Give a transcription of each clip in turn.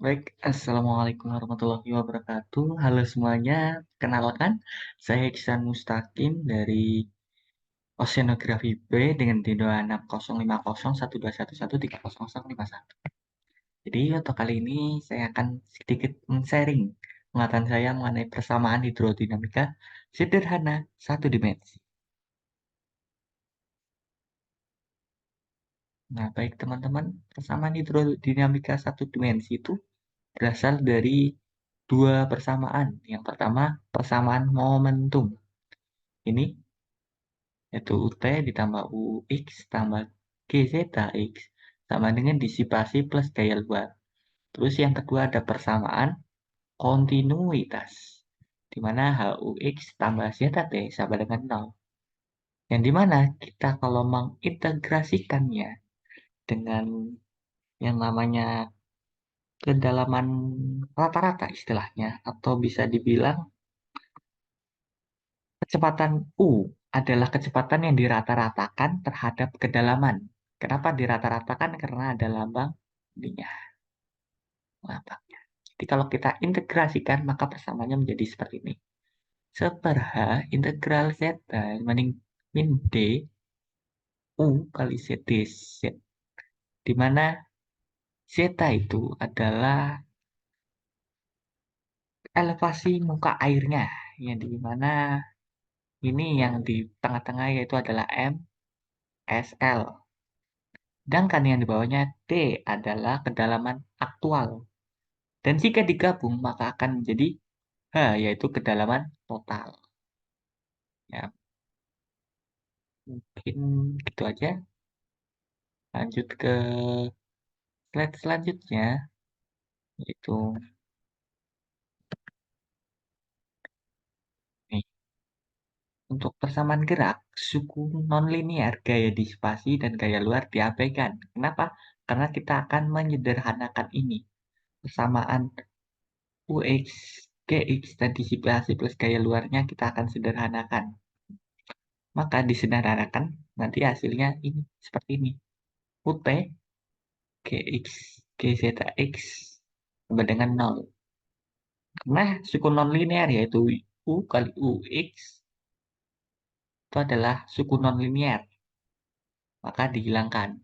Baik, assalamualaikum warahmatullahi wabarakatuh. Halo semuanya, kenalkan saya Iksan Mustaqim dari Oceanografi B dengan Dino 605012111300151. Jadi untuk kali ini saya akan sedikit men-sharing pengetahuan saya mengenai persamaan hidrodinamika sederhana satu dimensi. Nah, baik teman-teman, persamaan hidrodinamika satu dimensi itu berasal dari dua persamaan. Yang pertama, persamaan momentum. Ini yaitu UT ditambah UX tambah GZX sama dengan disipasi plus gaya luar. Terus yang kedua ada persamaan kontinuitas, di mana HUX tambah ZT sama dengan 0. Yang dimana kita kalau mengintegrasikannya dengan yang namanya kedalaman rata-rata istilahnya, atau bisa dibilang kecepatan U adalah kecepatan yang dirata-ratakan terhadap kedalaman. Kenapa dirata-ratakan? Karena ada lambang ininya, lambangnya. Jadi kalau kita integrasikan, maka persamaannya menjadi seperti ini. 1/H integral Z banding min D U kali Z dz. Di mana zeta itu adalah elevasi muka airnya, yang di mana ini yang di tengah-tengah yaitu adalah MSL. Sedangkan yang di bawahnya D adalah kedalaman aktual. Dan jika digabung maka akan menjadi H, yaitu kedalaman total. Ya, mungkin gitu aja. Lanjut ke slide selanjutnya, yaitu nih, untuk persamaan gerak, suku nonlinear gaya disipasi dan gaya luar diabaikan. Kenapa? Karena kita akan menyederhanakan ini. Persamaan UX, GX, dan disipasi plus gaya luarnya kita akan sederhanakan. Maka disederhanakan nanti hasilnya ini seperti ini. UT GX GZX sama dengan 0. Karena suku nonlinear yaitu U kali UX itu adalah suku nonlinear, maka dihilangkan.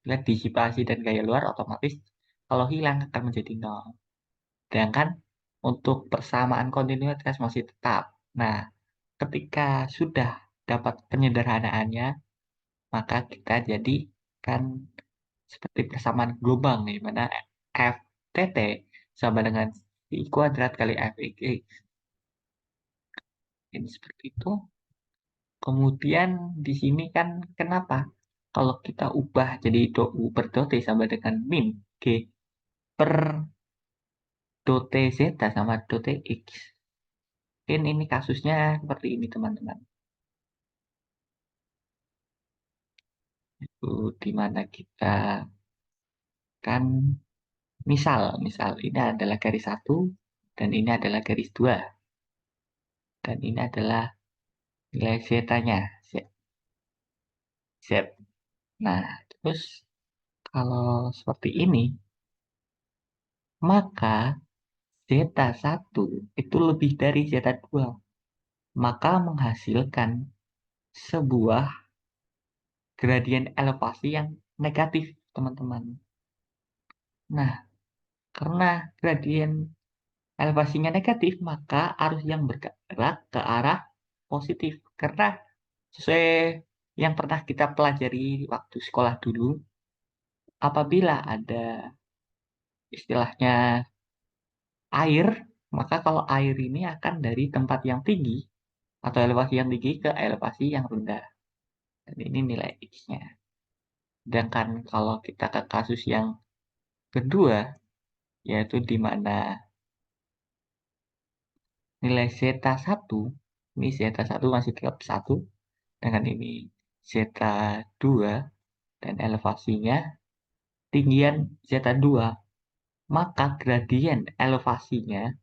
Lihat disipasi dan gaya luar otomatis kalau hilang akan menjadi 0. Sedangkan untuk persamaan kontinuitas masih tetap. Nah, ketika sudah dapat penyederhanaannya, maka kita jadikan seperti persamaan gelombang di mana FTT sama dengan I kuadrat kali Fx. Ini seperti itu. Kemudian di sini kan kenapa? Kalau kita ubah jadi do U per do T sama dengan min G per do T zeta sama do T X. Mungkin ini kasusnya seperti ini teman-teman. Itu dimana kita kan misal ini adalah garis satu dan ini adalah garis dua dan ini adalah nilai zetanya Z. Z. Nah, terus kalau seperti ini, maka zeta satu itu lebih dari zeta 2, maka menghasilkan sebuah gradien elevasi yang negatif, teman-teman. Nah, karena gradien elevasinya negatif, maka arus yang bergerak ke arah positif. Karena sesuai yang pernah kita pelajari waktu sekolah dulu, apabila ada istilahnya air, maka kalau air ini akan dari tempat yang tinggi atau elevasi yang tinggi ke elevasi yang rendah. Dan ini nilai X-nya. Sedangkan kalau kita ke kasus yang kedua, yaitu di mana nilai zeta satu ini zeta satu masih tetap 1, dengan ini zeta 2 dan elevasinya tinggian zeta 2, maka gradien elevasinya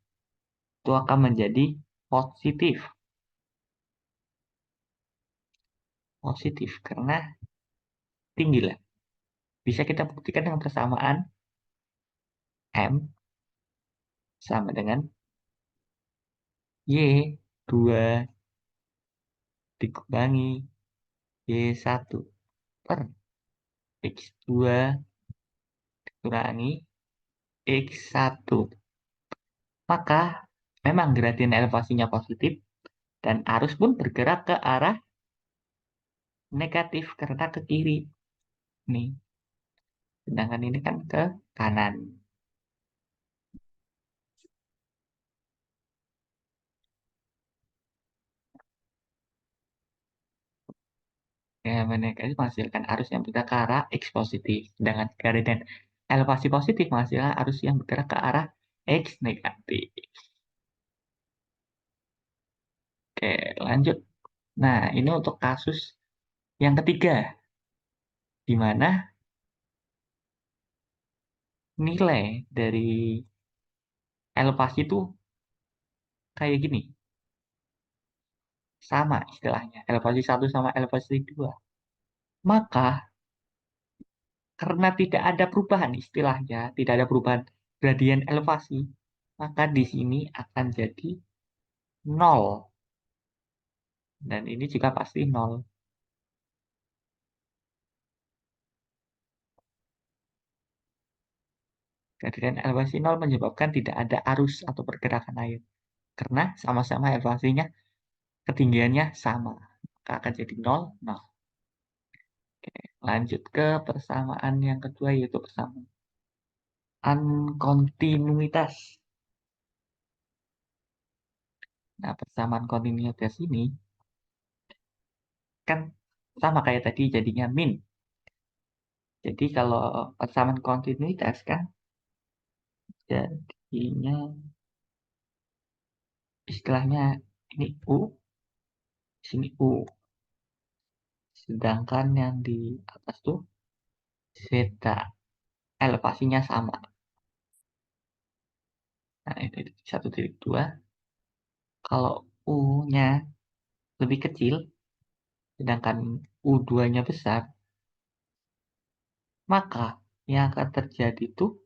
itu akan menjadi positif. Positif karena tinggi lah. Bisa kita buktikan dengan persamaan M sama dengan Y2 dikurangi Y1 per X2 dikurangi X1. Maka memang gradien elevasinya positif dan arus pun bergerak ke arah negatif karena ke kiri. Nih, sedangkan ini kan ke kanan. Ya, negatif menghasilkan arus yang bergerak ke arah X positif. Sedangkan gradien elevasi positif menghasilkan arus yang bergerak ke arah X negatif. Oke, lanjut. Nah, ini untuk kasus yang ketiga, di mana nilai dari elevasi itu kayak gini, sama istilahnya, elevasi satu sama elevasi 2. Maka, karena tidak ada perubahan istilahnya, tidak ada perubahan gradien elevasi, maka di sini akan jadi nol. Dan ini juga pasti nol. Gradien elevasi nol menyebabkan tidak ada arus atau pergerakan air. Karena sama-sama elevasinya, ketinggiannya sama. Maka akan jadi nol, nol. Oke, lanjut ke persamaan yang kedua, yaitu persamaan kontinuitas. Nah, persamaan kontinuitas ini kan sama kayak tadi jadinya min. Jadi kalau persamaan kontinuitas kan jadinya istilahnya ini U, sini U. Sedangkan yang di atas tuh zeta, elevasinya sama. Nah, itu 1,2. Kalau U-nya lebih kecil, sedangkan U2-nya besar, maka yang akan terjadi itu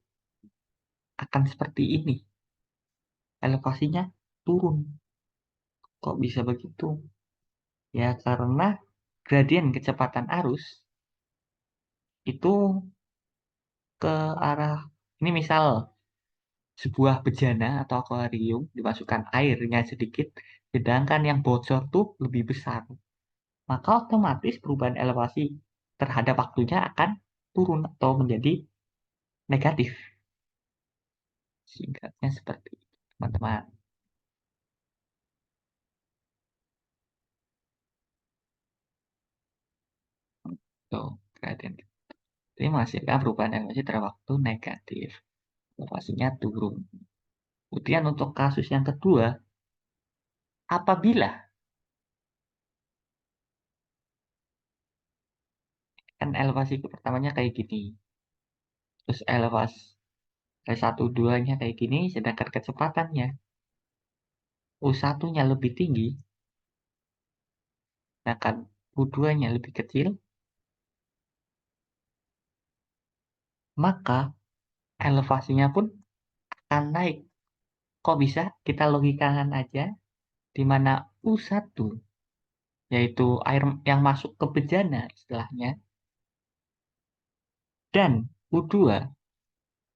akan seperti ini. Elevasinya turun. Kok bisa begitu? Ya karena gradien kecepatan arus itu ke arah ini misal sebuah bejana atau akuarium dimasukkan airnya sedikit, sedangkan yang bocor tuh lebih besar. Maka otomatis perubahan elevasi terhadap waktunya akan turun atau menjadi negatif. Singkatnya seperti itu, teman-teman. Tuh, gradien. Ini menghasilkan perubahan elevasi terhadap waktu negatif. Elevasinya turun. Kemudian untuk kasus yang kedua, apabila kan elevasi pertamanya kayak gini, terus elevasi satu 2-nya kayak gini, sedangkan kecepatannya U1-nya lebih tinggi, sedangkan U2-nya lebih kecil, maka elevasinya pun akan naik. Kok bisa? Kita logikakan aja, di mana U1, yaitu air yang masuk ke bejana istilahnya, dan U2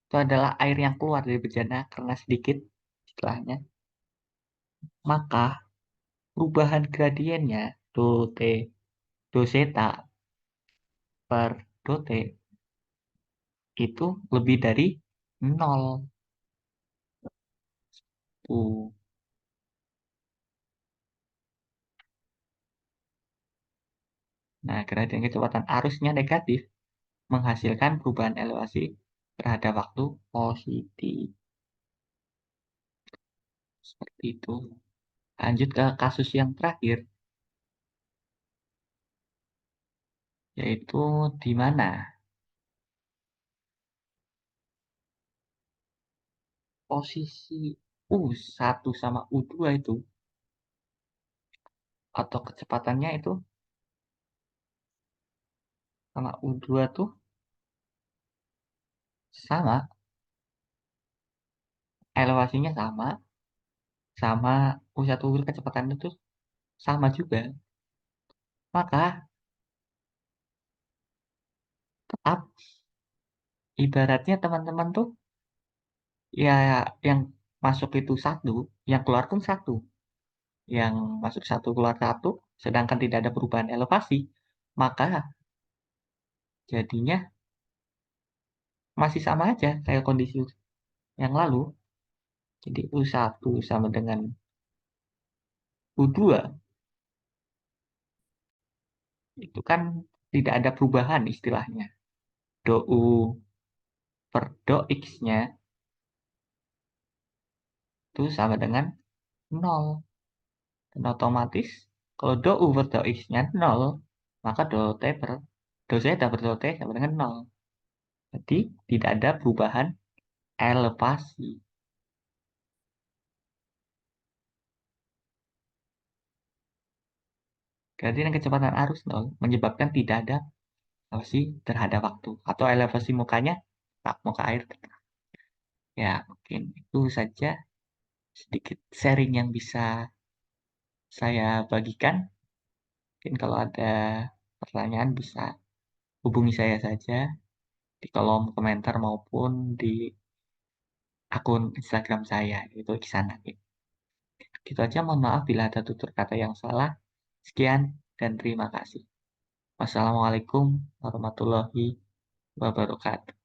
itu adalah air yang keluar dari bejana karena sedikit istilahnya, maka perubahan gradiennya do T, do zeta per do T itu lebih dari nol. Tuh. Nah, gradien kecepatan arusnya negatif menghasilkan perubahan elevasi terhadap waktu positif. Seperti itu. Lanjut ke kasus yang terakhir, yaitu di mana posisi U1 sama U2 itu, atau kecepatannya itu sama U2 tuh sama, elevasinya sama, sama pusat ukur kecepatan itu sama juga. Maka tetap ibaratnya teman-teman tuh, ya yang masuk itu satu, yang keluar pun satu. Yang masuk satu keluar satu, sedangkan tidak ada perubahan elevasi, maka jadinya masih sama aja kayak kondisi yang lalu. Jadi U1 sama dengan U2 itu kan tidak ada perubahan istilahnya. Do U per do X-nya itu sama dengan nol. Dan otomatis kalau do U per do X-nya nol, maka do Z per do T sama dengan nol. Jadi tidak ada perubahan elevasi. Kehadiran kecepatan arus nol menyebabkan tidak ada elevasi terhadap waktu atau elevasi mukanya muka air. Ya, mungkin itu saja sedikit sharing yang bisa saya bagikan. Mungkin kalau ada pertanyaan bisa hubungi saya saja di kolom komentar maupun di akun Instagram saya, itu di sana. Gitu aja, mohon maaf bila ada tutur kata yang salah. Sekian dan terima kasih. Wassalamualaikum warahmatullahi wabarakatuh.